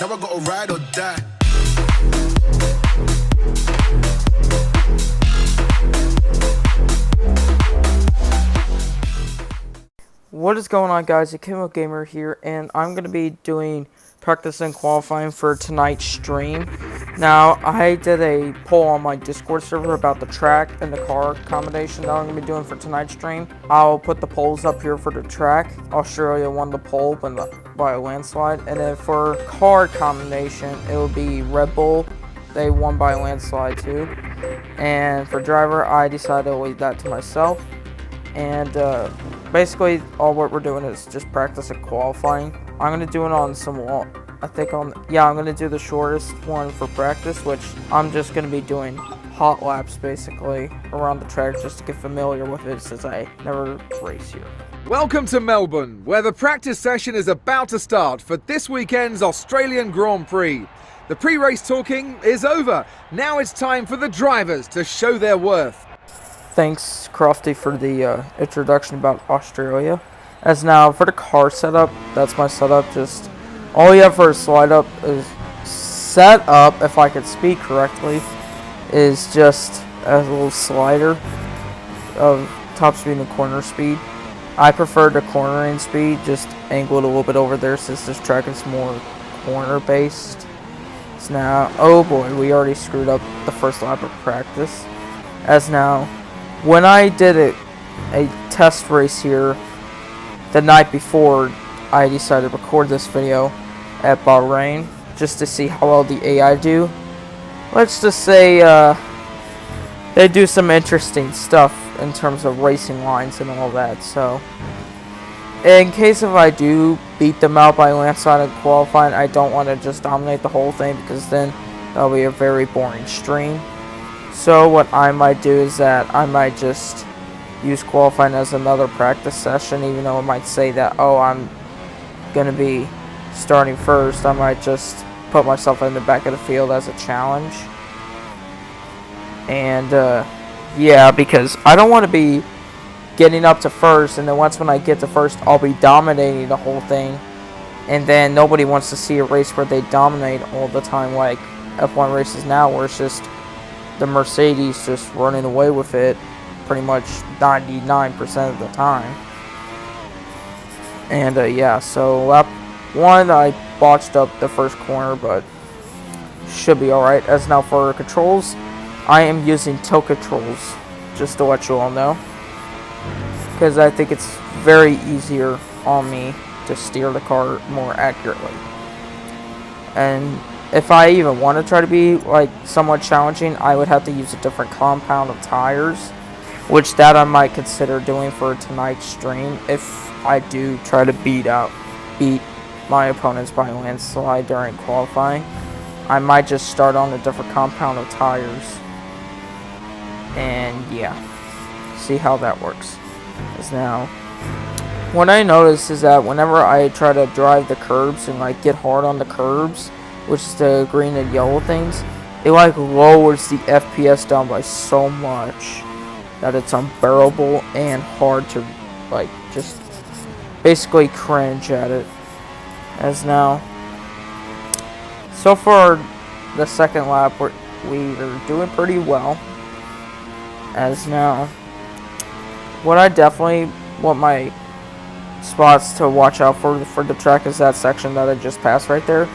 Now I gotta ride or die. What is going on, guys? It's Kimmo Gamer here, and I'm going to be doing practice and qualifying for tonight's stream. Now, I did a poll on my Discord server about the track and the car combination that I'm going to be doing for tonight's stream. I'll put the polls up here for the track. Australia won the poll by a landslide, and then for car combination, it will be Red Bull. They won by a landslide too. And for driver, I decided to leave that to myself. And basically all what we're doing is just practice and qualifying. I'm gonna do it on I'm gonna do the shortest one for practice, which I'm just gonna be doing hot laps basically around the track just to get familiar with it since I never race here. Welcome to Melbourne, where the practice session is about to start for this weekend's Australian Grand Prix. The pre-race talking is over. Now it's time for the drivers to show their worth. Thanks, Crofty, for the introduction about Australia. As now, for the car setup, that's my setup. Just all you have for a setup, if I could speak correctly, is just a little slider of top speed and corner speed. I prefer the cornering speed, just angled a little bit over there since this track is more corner-based. So now, oh boy, we already screwed up the first lap of practice. As now, when I did a test race here the night before, I decided to record this video at Bahrain just to see how well the AI do. Let's just say they do some interesting stuff in terms of racing lines and all that. So in case if I do beat them out by landslide and qualifying, I don't want to just dominate the whole thing because then that'll be a very boring stream. So what I might do is that I might just use qualifying as another practice session, even though it might say that, oh, I'm going to be starting first. I might just put myself in the back of the field as a challenge. And, yeah, because I don't want to be getting up to first, and then once when I get to first, I'll be dominating the whole thing. And then nobody wants to see a race where they dominate all the time like F1 races now, where it's just the Mercedes just running away with it pretty much 99% of the time. And yeah, so lap 1 I botched up the first corner, but should be alright. As now for controls, I am using tilt controls, just to let you all know, because I think it's very easier on me to steer the car more accurately. And if I even want to try to be like somewhat challenging, I would have to use a different compound of tires, which that I might consider doing for tonight's stream if I do try to beat my opponents by landslide during qualifying. I might just start on a different compound of tires and yeah, see how that works. As now, what I notice is that whenever I try to drive the curbs and like get hard on the curbs, which is the green and yellow things, it like lowers the FPS down by so much that it's unbearable and hard to like just basically cringe at it. As now, so far the second lap we are doing pretty well. As now, what I definitely want my spots to watch out for the track is that section that I just passed right there.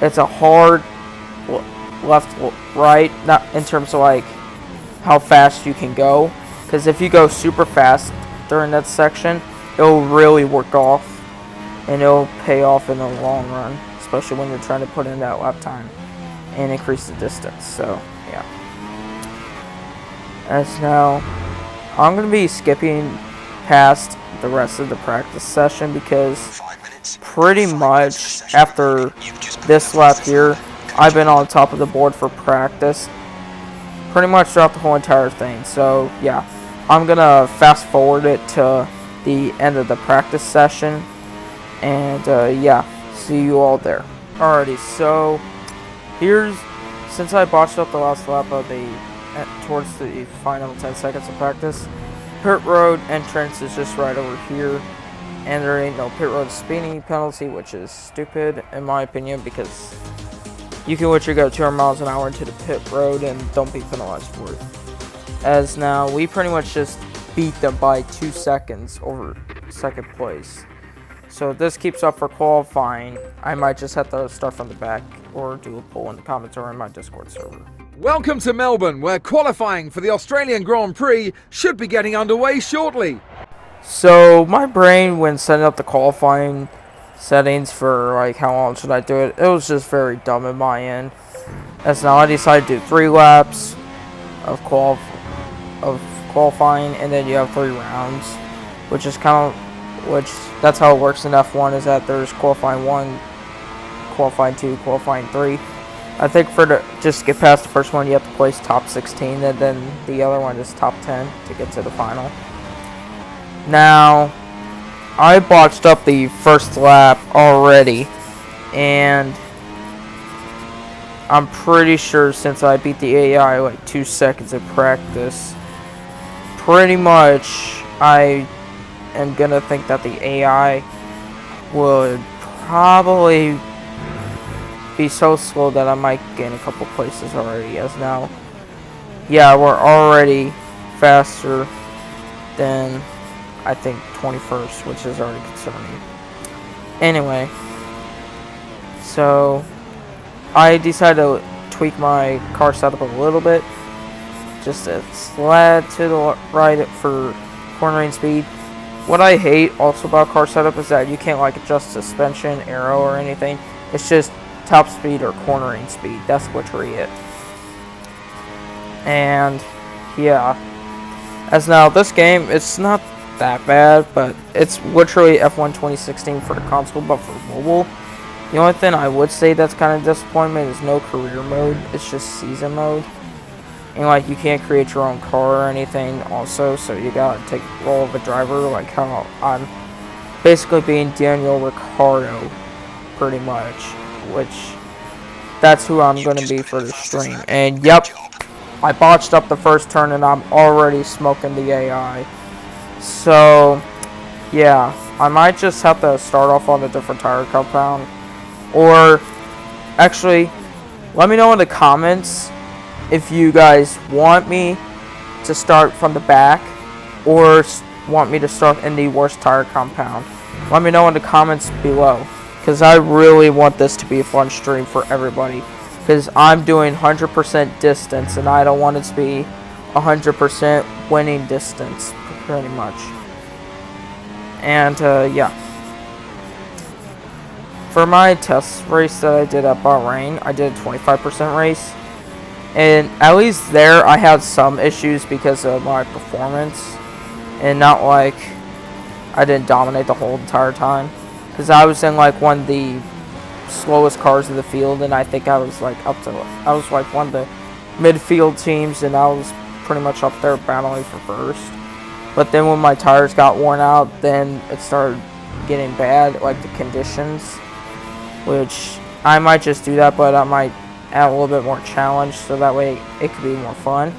It's a hard left, right, not in terms of like how fast you can go, because if you go super fast during that section, it'll really work off and it'll pay off in the long run, especially when you're trying to put in that lap time and increase the distance. So yeah. As now, I'm going to be skipping past the rest of the practice session because pretty much after this lap here, I've been on top of the board for practice pretty much throughout the whole entire thing. So yeah, I'm gonna fast forward it to the end of the practice session, and yeah, see you all there. Alrighty, so since I botched up the last lap of towards the final 10 seconds of practice, pit road entrance is just right over here. and there ain't no pit road speeding penalty, which is stupid in my opinion, because you can literally go 200 miles an hour into the pit road and don't be penalized for it. As now, we pretty much just beat them by 2 seconds over second place. So if this keeps up for qualifying, I might just have to start from the back or do a poll in the comments or in my Discord server. Welcome to Melbourne, where qualifying for the Australian Grand Prix should be getting underway shortly. So my brain, when setting up the qualifying settings for like how long should I do it, it was just very dumb in my end. As now I decided to do 3 laps of qualifying, and then you have 3 rounds, which is that's how it works in F1, is that there's qualifying 1, qualifying 2, qualifying 3. I think just to get past the first one, you have to place top 16, and then the other one is top 10 to get to the final. Now, I botched up the first lap already, and I'm pretty sure since I beat the AI like 2 seconds in practice, pretty much I am gonna think that the AI would probably be so slow that I might gain a couple places already, as now, yeah, we're already faster than, I think, 21st, which is already concerning. Anyway, so I decided to tweak my car setup a little bit, just to slide to the right for cornering speed. What I hate also about car setup is that you can't like adjust suspension, aero, or anything. It's just top speed or cornering speed. That's literally it. And yeah, as now this game, it's not that bad, but it's literally F1 2016 for the console, but for mobile, the only thing I would say that's kind of disappointment is no career mode. It's just season mode, and like you can't create your own car or anything also, so you gotta take the role of a driver, like how I'm basically being Daniel Ricciardo pretty much, which that's who I'm going to be for the stream. And yep, I botched up the first turn and I'm already smoking the AI. So yeah, I might just have to start off on a different tire compound, or actually let me know in the comments if you guys want me to start from the back or want me to start in the worst tire compound. Let me know in the comments below, because I really want this to be a fun stream for everybody, because I'm doing 100% distance and I don't want it to be 100% winning distance pretty much. And yeah, for my test race that I did at Bahrain, I did a 25% race, and at least there I had some issues because of my performance, and not like I didn't dominate the whole entire time, because I was in like one of the slowest cars in the field, and I think I was like I was like one of the midfield teams, and I was pretty much up there battling for first. But then when my tires got worn out, then it started getting bad, like the conditions, which I might just do that, but I might add a little bit more challenge so that way it could be more fun.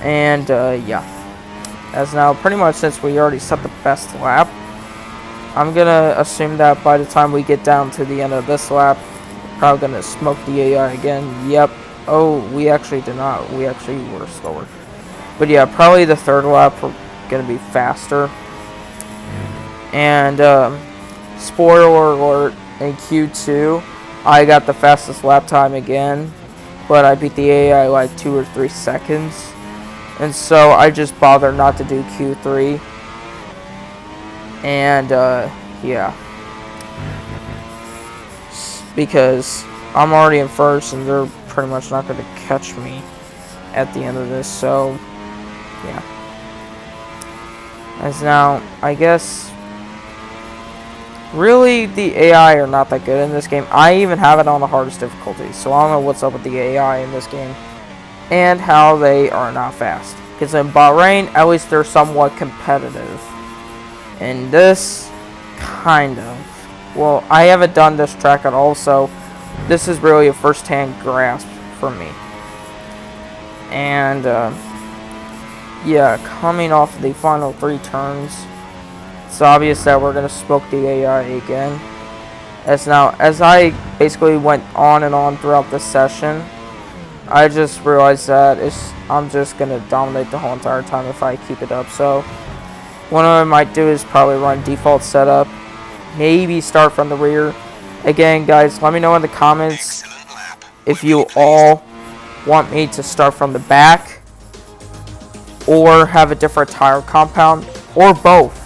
And yeah, as now pretty much since we already set the best lap, I'm gonna assume that by the time we get down to the end of this lap, we're probably gonna smoke the AI again. Yep. Oh, we actually did not. We actually were slower. But yeah, probably the third lap we're gonna be faster. And spoiler alert, in Q2, I got the fastest lap time again, but I beat the AI like 2 or 3 seconds. And so I just bothered not to do Q3. And yeah, because I'm already in first and they're pretty much not going to catch me at the end of this. So yeah, as now I guess really the AI are not that good in this game. I even have it on the hardest difficulty, so I don't know what's up with the AI in this game and how they are not fast, because in Bahrain at least they're somewhat competitive. In this, kind of. Well, I haven't done this track at all, so this is really a first-hand grasp for me. And yeah, coming off the final 3 turns, it's obvious that we're going to smoke the AI again. As I basically went on and on throughout the session, I just realized that I'm just going to dominate the whole entire time if I keep it up. So what I might do is probably run default setup, maybe start from the rear. Again, guys, let me know in the comments if you all want me to start from the back or have a different tire compound, or both,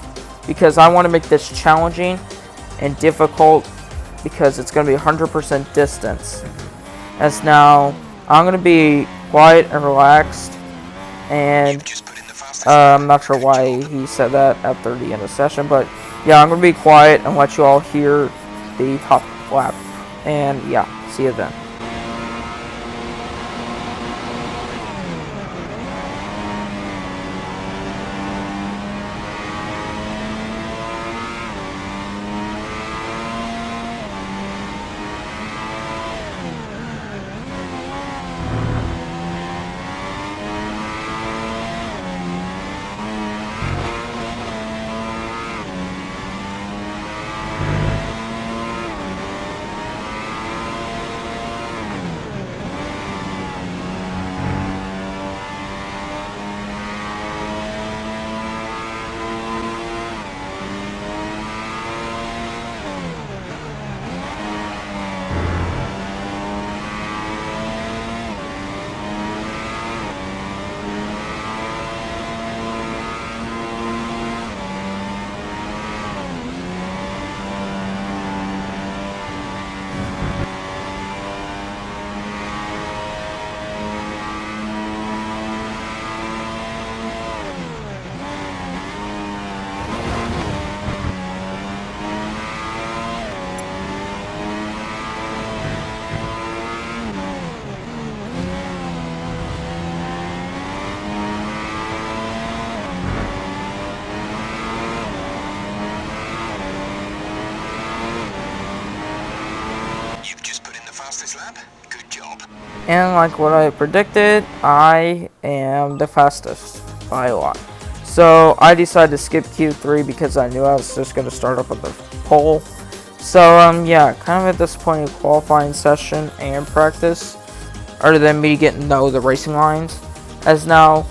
because I want to make this challenging and difficult, because it's going to be 100% distance. As now, I'm going to be quiet and relaxed, and I'm not sure why he said that after the end of the session, but yeah, I'm going to be quiet and let you all hear the top lap, and yeah, see you then. And like what I predicted, I am the fastest by a lot. So I decided to skip Q3 because I knew I was just going to start up at the pole. So yeah, kind of a disappointing qualifying session and practice, other than me getting to know the racing lines. As now,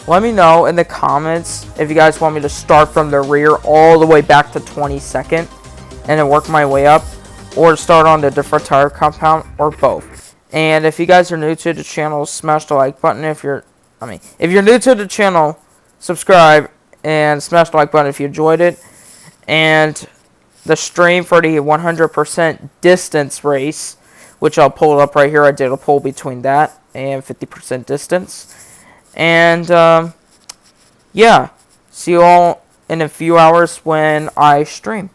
let me know in the comments if you guys want me to start from the rear all the way back to 22nd and then work my way up, or start on the different tire compound, or both. And if you guys are new to the channel, smash the like button. If you're new to the channel, subscribe and smash the like button if you enjoyed it. And the stream for the 100% distance race, which I'll pull it up right here. I did a poll between that and 50% distance. And yeah, see you all in a few hours when I stream.